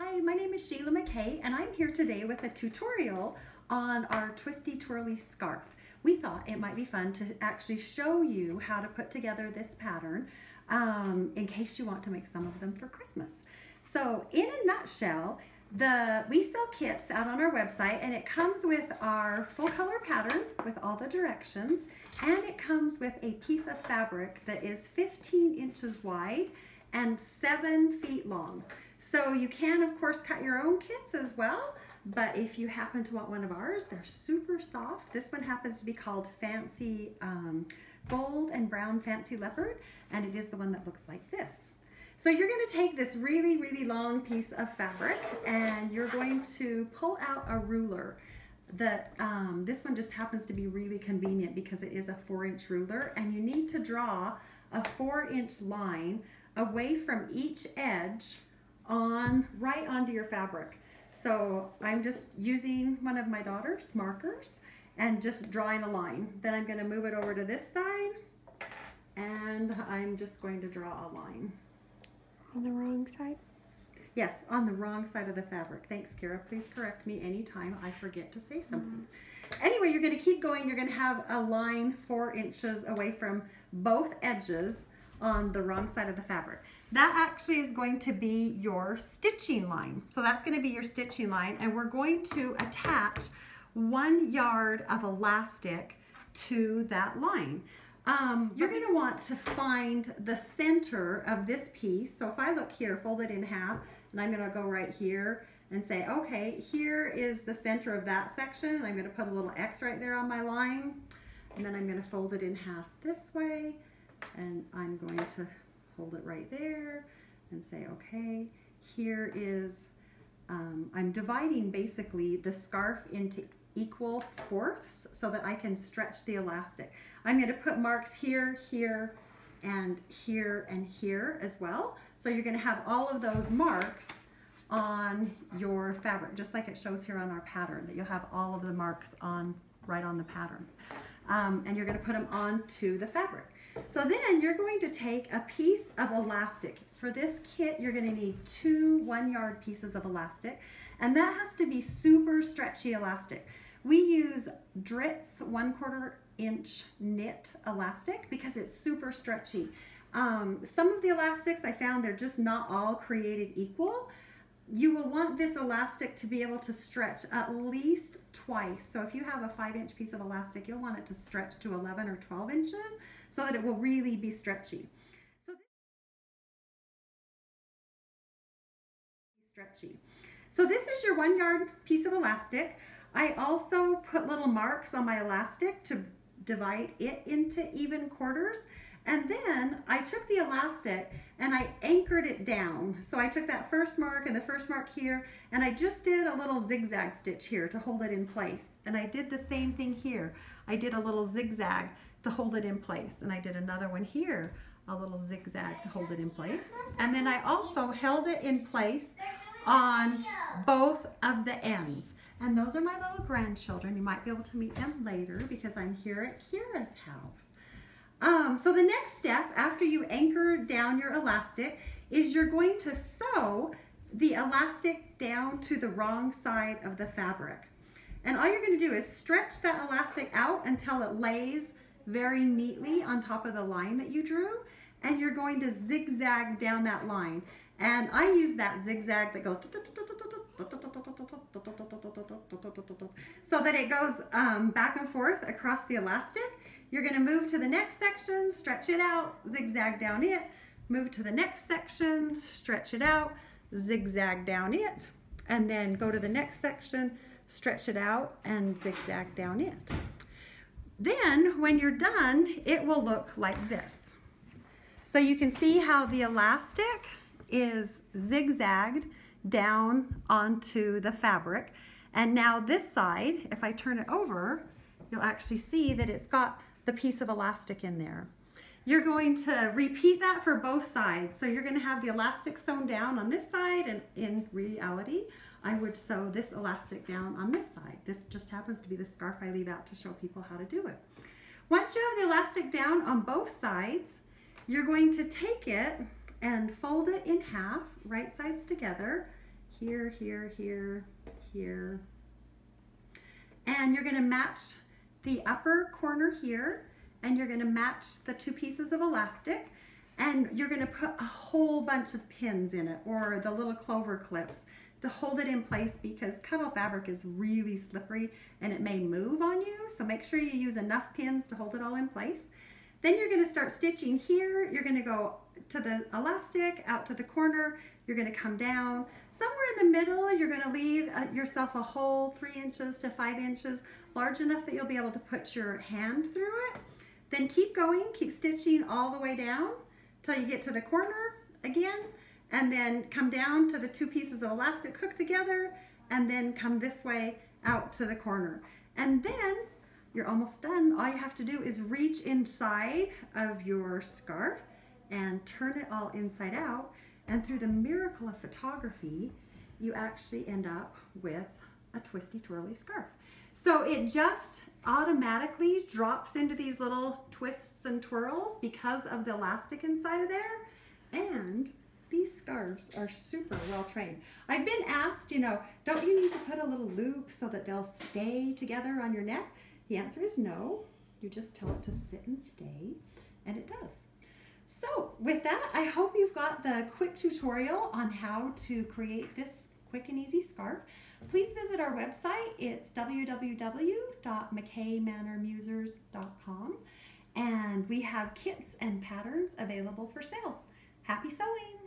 Hi, my name is Sheila McKay and I'm here today with a tutorial on our Twisty Twirly Scarf. We thought it might be fun to actually show you how to put together this pattern in case you want to make some of them for Christmas. So in a nutshell, we sell kits out on our website and it comes with our full color pattern with all the directions, and it comes with a piece of fabric that is 15 inches wide and 7 feet long. So you can of course cut your own kits as well, but if you happen to want one of ours, they're super soft. This one happens to be called Fancy Gold and Brown Fancy Leopard, and it is the one that looks like this. So you're going to take this really, really long piece of fabric and you're going to pull out a ruler. This one just happens to be really convenient because it is a 4-inch ruler, and you need to draw a 4-inch line away from each edge right onto your fabric. So I'm just using one of my daughter's markers and just drawing a line. Then I'm going to move it over to this side and I'm just going to draw a line. On the wrong side? Yes, on the wrong side of the fabric. Thanks, Kara. Please correct me anytime I forget to say something. Anyway, you're going to keep going. You're going to have a line 4 inches away from both edges on the wrong side of the fabric. That actually is going to be your stitching line. So that's going to be your stitching line, and we're going to attach 1 yard of elastic to that line. You're going to want to find the center of this piece. So if I look here, fold it in half, and I'm going to go right here and say, okay, here is the center of that section, and I'm going to put a little X right there on my line, and then I'm going to fold it in half this way, and I'm going to hold it right there and say, okay, here is, I'm dividing basically the scarf into equal fourths so that I can stretch the elastic. I'm going to put marks here, here, and here, and here as well. So you're going to have all of those marks on your fabric, just like it shows here on our pattern, that you'll have all of the marks right on the pattern. And you're going to put them onto the fabric. So then you're going to take a piece of elastic. For this kit, you're going to need 2 1-yard pieces of elastic, and that has to be super stretchy elastic. We use Dritz 1/4 inch knit elastic because it's super stretchy. Some of the elastics I found, they're just not all created equal. You will want this elastic to be able to stretch at least twice. So if you have a 5-inch piece of elastic, you'll want it to stretch to 11 or 12 inches so that it will really be stretchy. So this is your 1-yard piece of elastic. I also put little marks on my elastic to divide it into even quarters. And then I took the elastic and I anchored it down. So I took that first mark and the first mark here, and I just did a little zigzag stitch here to hold it in place. And I did the same thing here. I did a little zigzag to hold it in place. And I did another one here, a little zigzag to hold it in place. And then I also held it in place on both of the ends. And those are my little grandchildren. You might be able to meet them later because I'm here at Kira's house. So the next step after you anchor down your elastic is you're going to sew the elastic down to the wrong side of the fabric. And all you're going to do is stretch that elastic out until it lays very neatly on top of the line that you drew, and you're going to zigzag down that line. And I use that zigzag that goes so that it goes back and forth across the elastic. You're going to move to the next section, stretch it out, zigzag down it, move to the next section, stretch it out, zigzag down it, and then go to the next section, stretch it out, and zigzag down it. Then when you're done, it will look like this. So you can see how the elastic is zigzagged down onto the fabric. And now this side, if I turn it over, you'll actually see that it's got the piece of elastic in there. You're going to repeat that for both sides. So you're going to have the elastic sewn down on this side, and in reality, I would sew this elastic down on this side. This just happens to be the scarf I leave out to show people how to do it. Once you have the elastic down on both sides, you're going to take it and fold it in half, right sides together. here, here, here, here. And you're going to match the upper corner here, and you're going to match the 2 pieces of elastic, and you're going to put a whole bunch of pins in it, or the little clover clips, to hold it in place, because cuddle fabric is really slippery and it may move on you, so make sure you use enough pins to hold it all in place. Then you're going to start stitching here. You're going to go to the elastic, out to the corner, you're going to come down. Somewhere in the middle, you're going to leave yourself a hole 3 inches to 5 inches, large enough that you'll be able to put your hand through it. Then keep going, keep stitching all the way down till you get to the corner again, and then come down to the 2 pieces of elastic hooked together, and then come this way out to the corner. And then you're almost done. All you have to do is reach inside of your scarf and turn it all inside out, and through the miracle of photography, you actually end up with a twisty twirly scarf. So it just automatically drops into these little twists and twirls because of the elastic inside of there, and these scarves are super well trained. I've been asked, you know, don't you need to put a little loop so that they'll stay together on your neck? The answer is no. You just tell it to sit and stay, and it does. So with that, I hope you've got the quick tutorial on how to create this quick and easy scarf. Please visit our website. It's www.mckaymanormusers.com, and we have kits and patterns available for sale. Happy sewing!